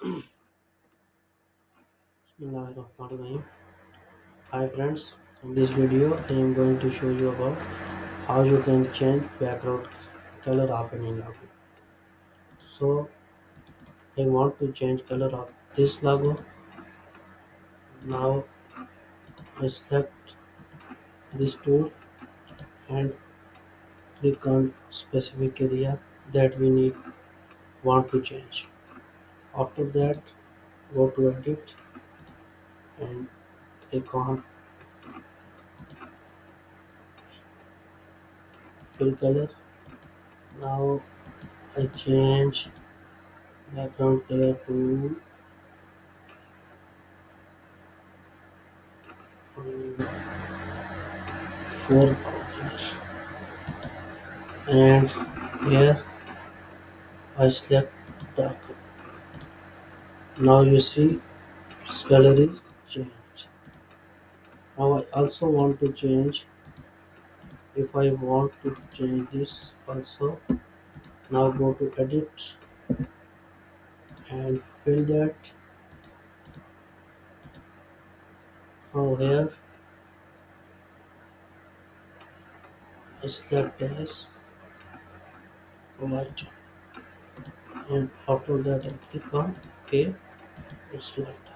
Bismillahirrahmanirrahim. Hi friends, in this video I am going to show you about how you can change background color of any logo. So I want to change color of this logo. Now I select this tool and click on specific area that we want to change. After that go to edit and click on fill color. Now I change background color to four and here I select dark. Now you see its color is changed. Now I also want to change, if I want to change this also, now go to edit and fill that. Now here I select as white and after that I click on OK. It's light.